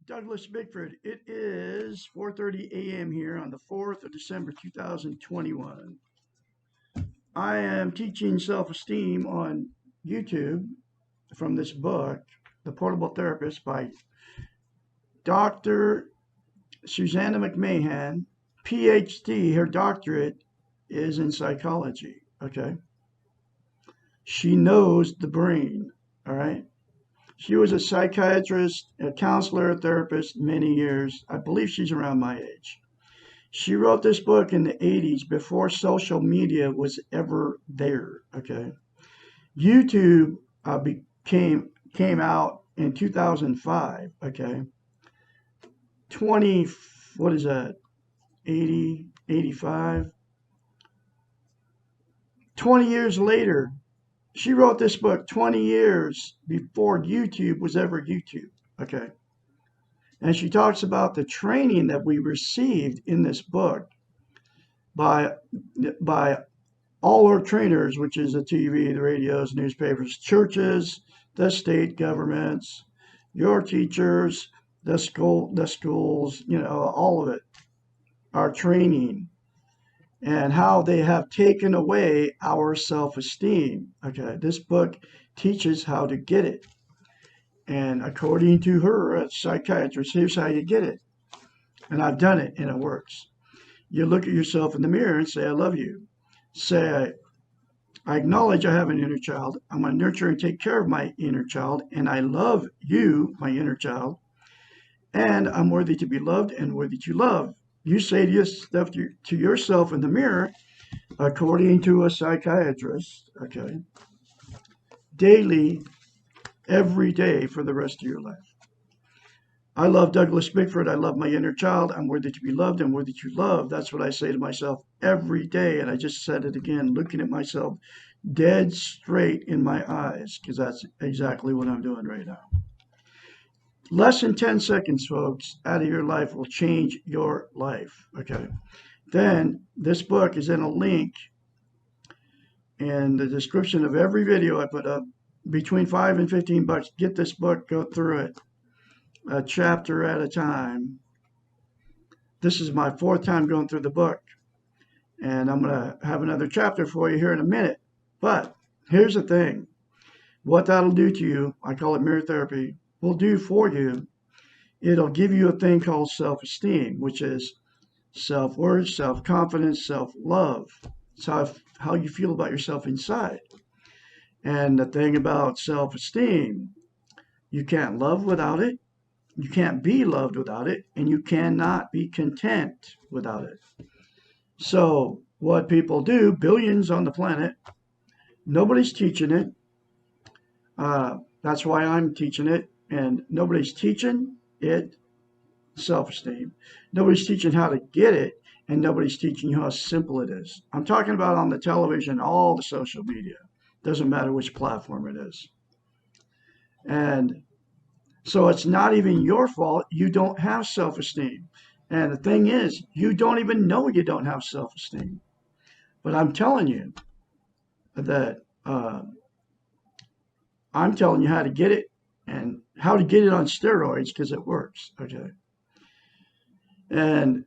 Douglas Bickford. It is 4:30 a.m. here on the 4th of December 2021. I am teaching self-esteem on YouTube from this book, The Portable Therapist by Dr. Susanna McMahon, PhD. Her doctorate is in psychology. Okay. She knows the brain. All right. She was a psychiatrist, a counselor, a therapist many years. I believe she's around my age. She wrote this book in the 80s before social media was ever there. Okay. YouTube came out in 2005. Okay. 20, what is that? 80, 85. 20 years later, she wrote this book 20 years before YouTube was ever YouTube. Okay. And she talks about the training that we received in this book by all our trainers, which is the TV, the radios, newspapers, churches, the state governments, your teachers, the schools, all of it, our training, and how they have taken away our self-esteem. Okay, this book teaches how to get it. And according to her, a psychiatrist, here's how you get it. And I've done it, and it works. You look at yourself in the mirror and say, I love you. Say, I acknowledge I have an inner child. I'm going to nurture and take care of my inner child. And I love you, my inner child. And I'm worthy to be loved and worthy to love. You say this stuff to yourself in the mirror, according to a psychiatrist, okay, daily, every day for the rest of your life. I love Douglas Bickford. I love my inner child. I'm worthy to be loved and worthy to love. That's what I say to myself every day. And I just said it again, looking at myself dead straight in my eyes, because that's exactly what I'm doing right now. Less than 10 seconds, folks, out of your life will change your life. Okay. Then this book is in a link in the description of every video I put up. Between $5 and $15. Get this book, go through it, a chapter at a time. This is my 4th time going through the book, and I'm going to have another chapter for you here in a minute. But here's the thing. What that'll do to you, I call it mirror therapy, will do for you, it'll give you a thing called self-esteem, which is self-worth, self-confidence, self-love. It's how you feel about yourself inside. And the thing about self-esteem, you can't love without it, you can't be loved without it, and you cannot be content without it. So what people do, billions on the planet, nobody's teaching it. That's why I'm teaching it. And nobody's teaching it self-esteem. Nobody's teaching how to get it, and nobody's teaching you how simple it is. I'm talking about on the television, all the social media. Doesn't matter which platform it is. And so it's not even your fault you don't have self-esteem. And the thing is, you don't even know you don't have self-esteem. But I'm telling you that I'm telling you how to get it, and how to get it on steroids, because it works. Okay. And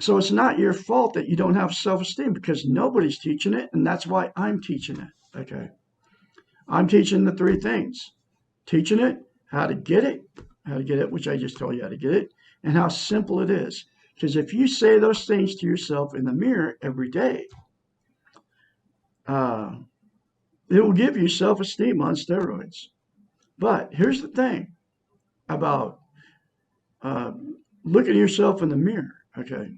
so it's not your fault that you don't have self-esteem, because nobody's teaching it, and that's why I'm teaching it. Okay. I'm teaching the 3 things. Teaching it, how to get it, which I just told you how to get it, and how simple it is. Because if you say those things to yourself in the mirror every day, it will give you self-esteem on steroids. But here's the thing about looking at yourself in the mirror. Okay.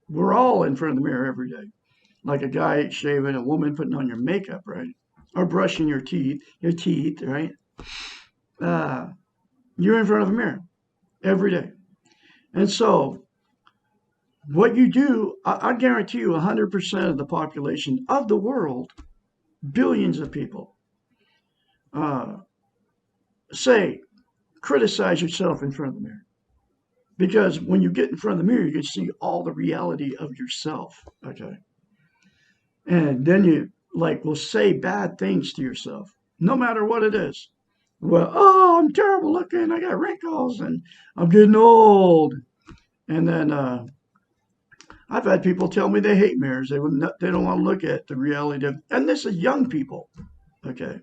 We're all in front of the mirror every day. Like a guy shaving, a woman putting on your makeup, right? Or brushing your teeth, right? You're in front of a mirror every day. And so what you do, I guarantee you 100% of the population of the world, billions of people, criticize yourself in front of the mirror. Because when you get in front of the mirror, you can see all the reality of yourself. Okay. And then you will say bad things to yourself, no matter what it is. Well, oh, I'm terrible looking. I got wrinkles and I'm getting old. And then I've had people tell me they hate mirrors. They don't want to look at the reality of, and this is young people. Okay.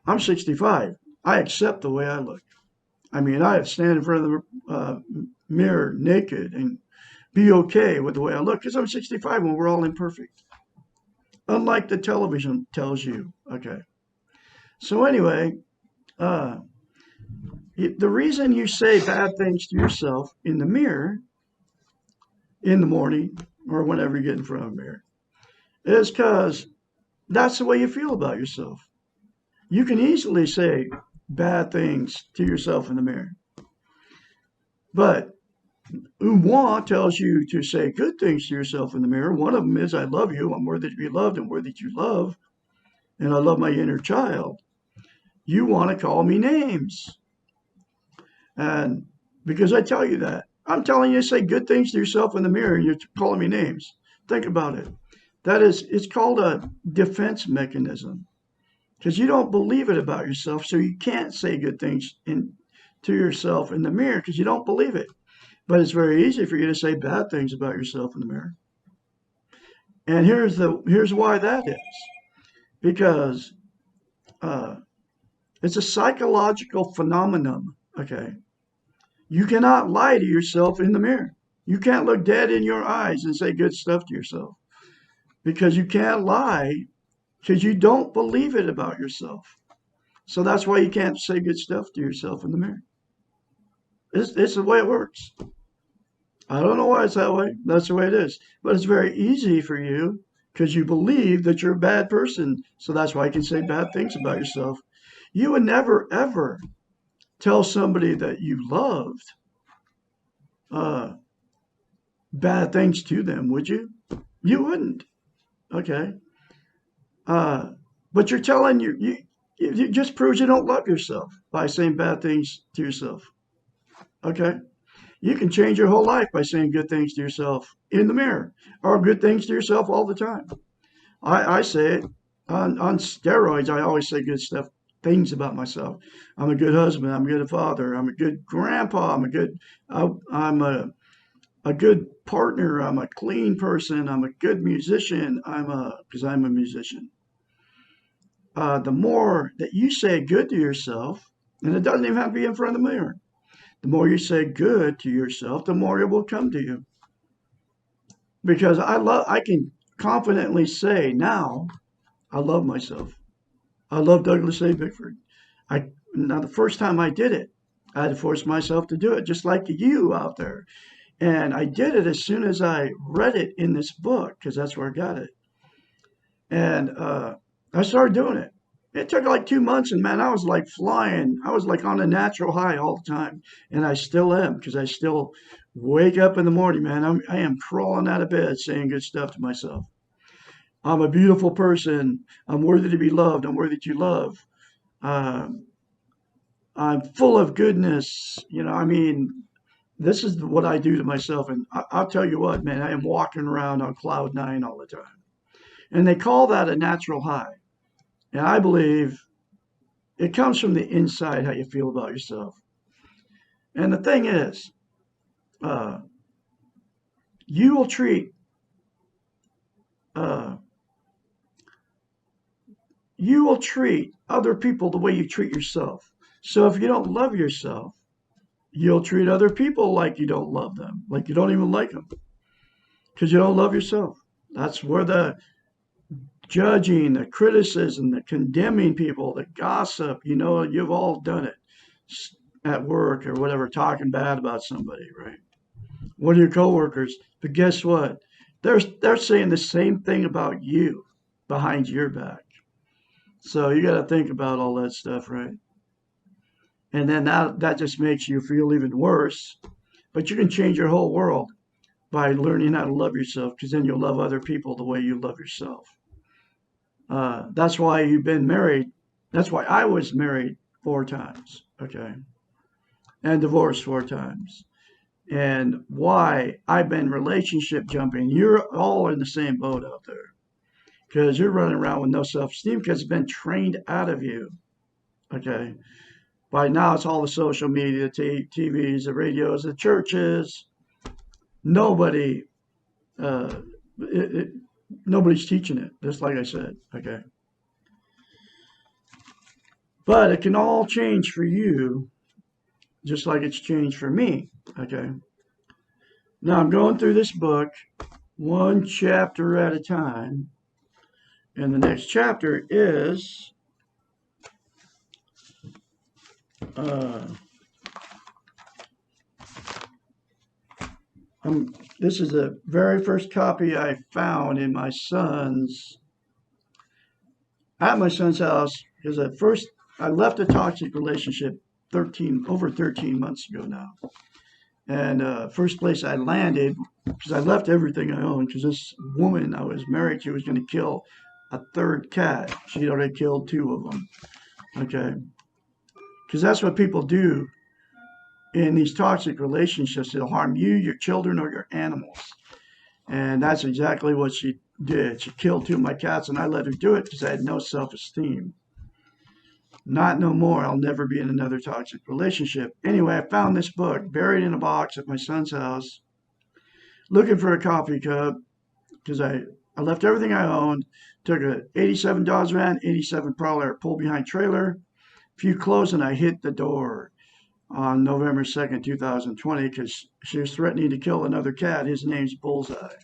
I'm 65. I accept the way I look. I mean, I stand in front of the mirror naked and be okay with the way I look because I'm 65 and we're all imperfect. Unlike the television tells you. Okay. So anyway, uh, the reason you say bad things to yourself in the mirror in the morning or whenever you get in front of a mirror is because that's the way you feel about yourself. You can easily say bad things to yourself in the mirror, but Umwa tells you to say good things to yourself in the mirror. One of them is, I love you, I'm worthy to be loved, and worthy to love, and I love my inner child. You want to call me names. And because I tell you that, I'm telling you to say good things to yourself in the mirror, and you're calling me names. Think about it. It's called a defense mechanism because you don't believe it about yourself, so you can't say good things to yourself in the mirror because you don't believe it. But it's very easy for you to say bad things about yourself in the mirror. And here's why that is. Because uh, it's a psychological phenomenon. Okay, you cannot lie to yourself in the mirror. You can't look dead in your eyes and say good stuff to yourself because you can't lie because you don't believe it about yourself. So that's why you can't say good stuff to yourself in the mirror. It's the way it works. I don't know why it's that way. That's the way it is. But it's very easy for you because you believe that you're a bad person. So that's why you can say bad things about yourself. You would never, ever tell somebody that you loved uh, bad things to them, would you? You wouldn't. Okay. Uh, but you're telling it just proves you don't love yourself by saying bad things to yourself. Okay. You can change your whole life by saying good things to yourself in the mirror or good things to yourself all the time. I say it on steroids. I always say good stuff, things about myself. I'm a good husband. I'm a good father. I'm a good grandpa. I'm a good partner. I'm a clean person. I'm a good musician. Because I'm a musician. The more that you say good to yourself, and it doesn't even have to be in front of the mirror, the more you say good to yourself, the more it will come to you. Because I can confidently say now, I love myself. I love Douglas A. Bickford. Now the first time I did it, I had to force myself to do it, just like you out there. And I did it as soon as I read it in this book, because that's where I got it. And I started doing it. It took like 2 months, and man, I was like flying. I was like on a natural high all the time, and I still am, because I still wake up in the morning, man. I am crawling out of bed saying good stuff to myself. I'm a beautiful person. I'm worthy to be loved. I'm worthy to love. Um, I'm full of goodness. I mean, this is what I do to myself. And I'll tell you what, man, I am walking around on cloud nine all the time. And they call that a natural high. And I believe it comes from the inside, how you feel about yourself. And the thing is, uh, you will treat uh, you will treat other people the way you treat yourself. So if you don't love yourself, you'll treat other people like you don't love them, like you don't even like them, because you don't love yourself. That's where the judging, the criticism, the condemning people, the gossip, you've all done it at work or whatever, talking bad about somebody, right? One of your coworkers. But guess what? They're saying the same thing about you behind your back. So you got to think about all that stuff, right? And then that just makes you feel even worse. But you can change your whole world by learning how to love yourself, because then you'll love other people the way you love yourself. That's why you've been married. That's why I was married 4 times, okay, and divorced 4 times. And why I've been relationship jumping. You're all in the same boat out there because you're running around with no self esteem because it's been trained out of you. Okay. By now, it's all the social media, the TVs, the radios, the churches. Nobody, uh, it, it, nobody's teaching it, just like I said. Okay. But it can all change for you, just like it's changed for me. Okay. Now I'm going through this book one chapter at a time. And the next chapter is uh, this is the very first copy I found in at my son's house, because at first I left a toxic relationship over 13 months ago now. And first place I landed, because I left everything I owned, because this woman I was married to was going to kill a third cat. She'd already killed two of them. Okay. Because that's what people do in these toxic relationships. They'll harm you, your children, or your animals. And that's exactly what she did. She killed two of my cats, and I let her do it because I had no self-esteem. Not no more. I'll never be in another toxic relationship. Anyway, I found this book buried in a box at my son's house, looking for a coffee cup, because I left everything I owned, took a 87 Dodge Ram, 87 Prowler pull-behind trailer, a few clothes, and I hit the door on November 2nd, 2020, because she was threatening to kill another cat. His name's Bullseye.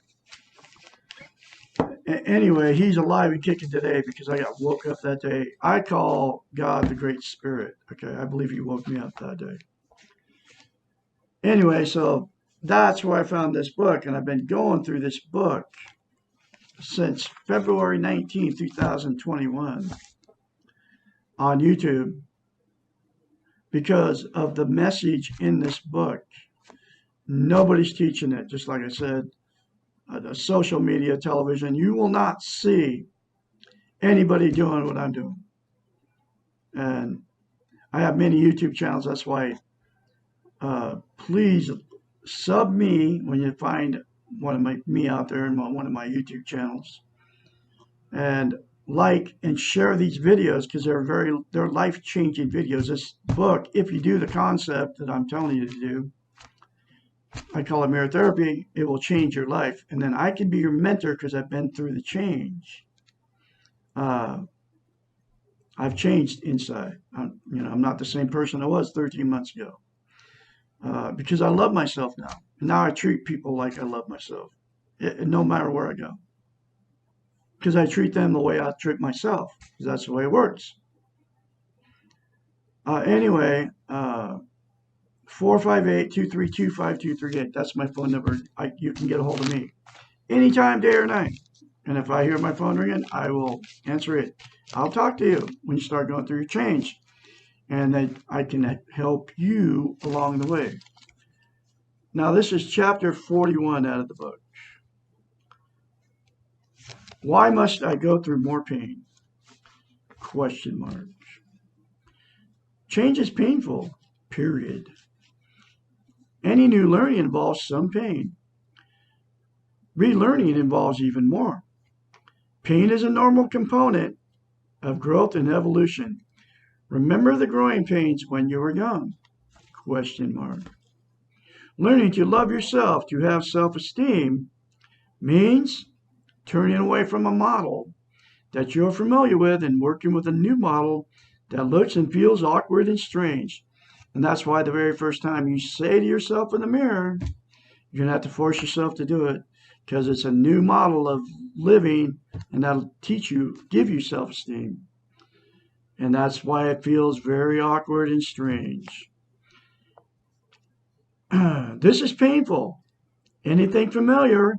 Anyway, he's alive and kicking today because I got woke up that day. I call God the Great Spirit. Okay, I believe he woke me up that day. Anyway, so that's where I found this book, and I've been going through this book since February 19th, 2021 on YouTube because of the message in this book. Nobody's teaching it, just like I said. The social media, television, you will not see anybody doing what I'm doing. And I have many YouTube channels. That's why please sub me when you find me out there in one of my YouTube channels. And like and share these videos because they're life-changing videos. This book, if you do the concept that I'm telling you to do, I call it mirror therapy, it will change your life. And then I can be your mentor because I've been through the change. I've changed inside. I'm not the same person I was 13 months ago because I love myself now. Now I treat people like I love myself, no matter where I go. Because I treat them the way I treat myself, because that's the way it works. Anyway, 458-232-5238. That's my phone number. You can get a hold of me anytime, day or night. And if I hear my phone ringing, I will answer it. I'll talk to you when you start going through your change. And then I can help you along the way. Now, this is chapter 41 out of the book. Why must I go through more pain? Question mark. Change is painful, period. Any new learning involves some pain. Relearning involves even more. Pain is a normal component of growth and evolution. Remember the growing pains when you were young? Question mark. Learning to love yourself, to have self-esteem, means turning away from a model that you're familiar with and working with a new model that looks and feels awkward and strange. And that's why the very first time you say to yourself in the mirror, you're going to have to force yourself to do it because it's a new model of living and that'll give you self-esteem. And that's why it feels very awkward and strange. This is painful. Anything familiar,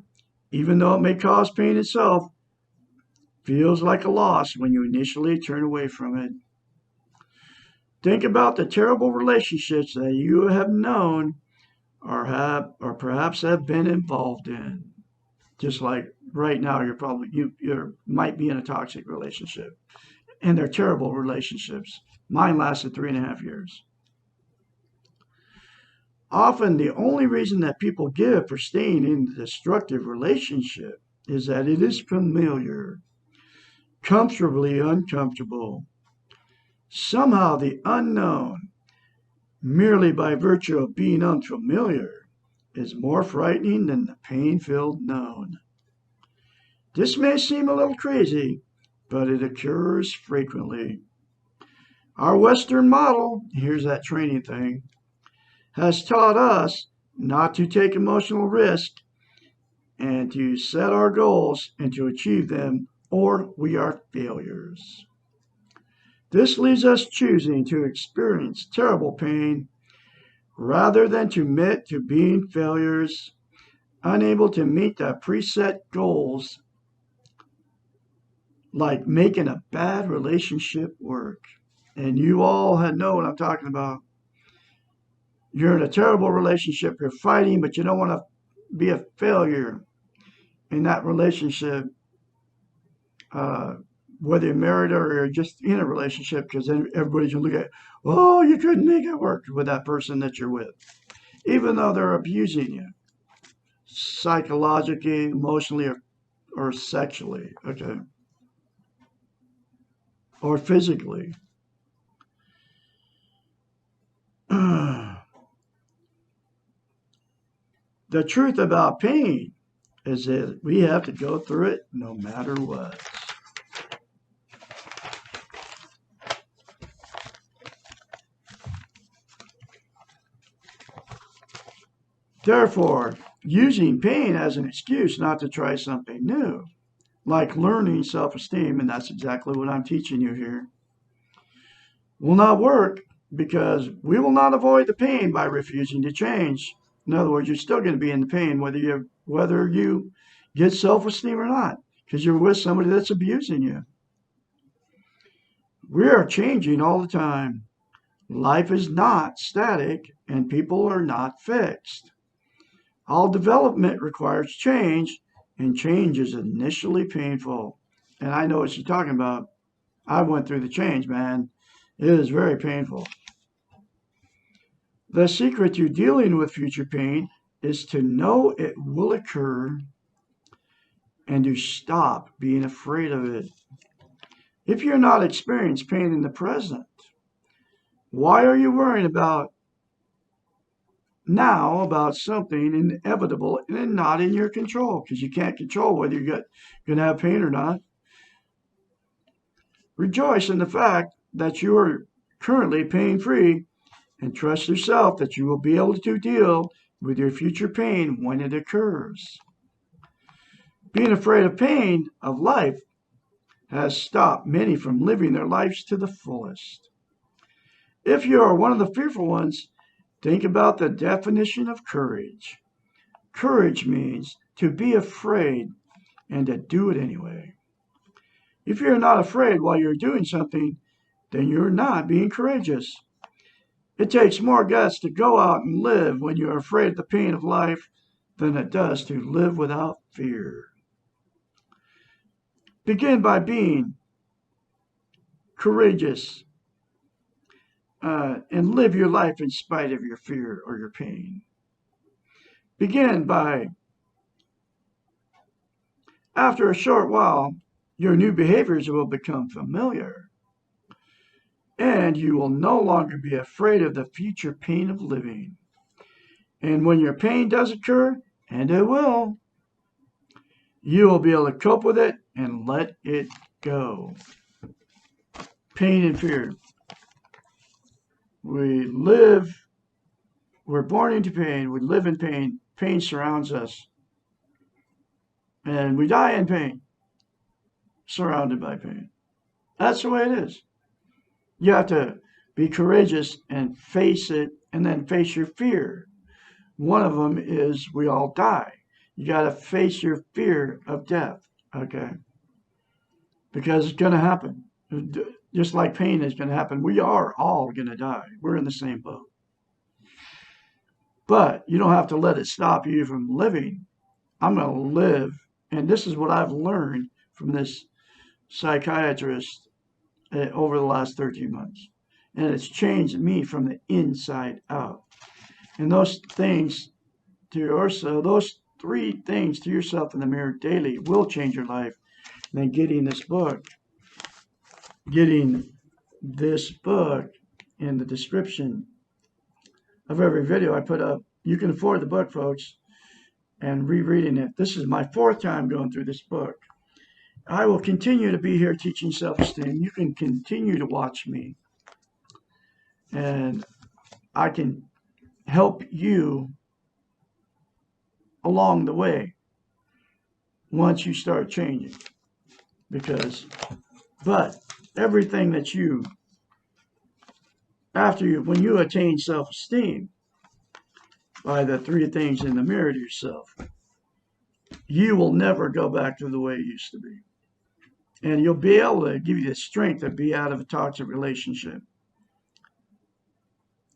even though it may cause pain itself, feels like a loss when you initially turn away from it. Think about the terrible relationships that you have known or perhaps have been involved in. Just like right now, you might be in a toxic relationship, and they're terrible relationships. Mine lasted 3.5 years. Often, the only reason that people give for staying in a destructive relationship is that it is familiar, comfortably uncomfortable. Somehow the unknown, merely by virtue of being unfamiliar, is more frightening than the pain-filled known. This may seem a little crazy, but it occurs frequently. Our Western model, here's that training thing, has taught us not to take emotional risk and to set our goals and to achieve them, or we are failures. This leaves us choosing to experience terrible pain rather than to admit to being failures, unable to meet the preset goals, like making a bad relationship work. And you all know what I'm talking about. You're in a terrible relationship, you're fighting, but you don't want to be a failure in that relationship, whether you're married or you're just in a relationship, because then everybody's going to look at, oh, you couldn't make it work with that person that you're with, even though they're abusing you psychologically, emotionally, or sexually, okay, or physically. The truth about pain is that we have to go through it no matter what. Therefore, using pain as an excuse not to try something new, like learning self-esteem, and that's exactly what I'm teaching you here, will not work because we will not avoid the pain by refusing to change. In other words, you're still going to be in the pain whether you get self-esteem or not, because you're with somebody that's abusing you. We are changing all the time. Life is not static, and people are not fixed. All development requires change, and change is initially painful. And I know what she's talking about. I went through the change, man. It is very painful. The secret to dealing with future pain is to know it will occur and to stop being afraid of it. If you're not experiencing pain in the present, why are you worrying about something inevitable and not in your control? Because you can't control whether you're going to have pain or not. Rejoice in the fact that you are currently pain-free and trust yourself that you will be able to deal with your future pain when it occurs. Being afraid of pain of life has stopped many from living their lives to the fullest. If you are one of the fearful ones, think about the definition of courage. Courage means to be afraid and to do it anyway. If you're not afraid while you're doing something, then you're not being courageous. It takes more guts to go out and live when you're afraid of the pain of life than it does to live without fear. Begin by being courageous and live your life in spite of your fear or your pain. Begin by, after a short while, your new behaviors will become familiar, and you will no longer be afraid of the future pain of living. And when your pain does occur, and it will, you will be able to cope with it and let it go. Pain and fear. We're born into pain, we live in pain, pain surrounds us, and we die in pain, surrounded by pain. That's the way it is. You have to be courageous and face it, and then face your fear. One of them is we all die. You got to face your fear of death, okay? Because it's going to happen. Just like pain is going to happen. We are all going to die. We're in the same boat. But you don't have to let it stop you from living. I'm going to live. And this is what I've learned from this psychiatrist over the last 13 months. And it's changed me from the inside out. And those things to yourself, those 3 things to yourself in the mirror daily will change your life. And then getting this book, getting this book in the description of every video I put up. You can afford the book, folks, and rereading it. This is my 4th time going through this book. I will continue to be here teaching self-esteem. You can continue to watch me, and I can help you along the way once you start changing. But everything that when you attain self-esteem by the 3 things in the mirror to yourself, you will never go back to the way it used to be. And you'll be able to give you the strength to be out of a toxic relationship.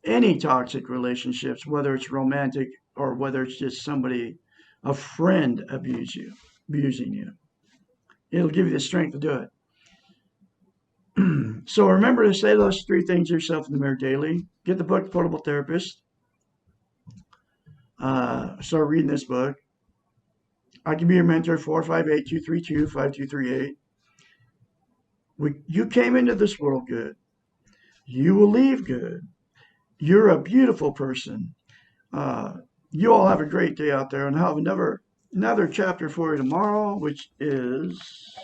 Any toxic relationships, whether it's romantic or whether it's just a friend abusing you. It'll give you the strength to do it. So remember to say those 3 things to yourself in the mirror daily. Get the book, Portable Therapist. Start reading this book. I can be your mentor, 458-232-5238. You came into this world good. You will leave good. You're a beautiful person. You all have a great day out there, and I'll have another chapter for you tomorrow, which is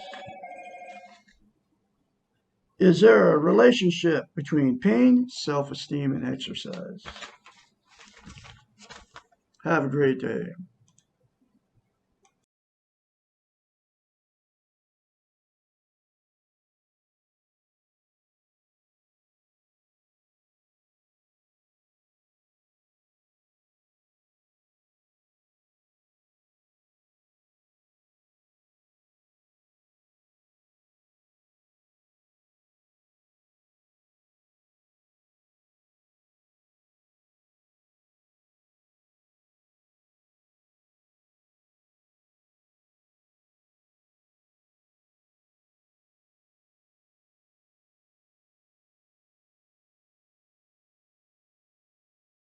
there a relationship between pain, self-esteem, and exercise? Have a great day.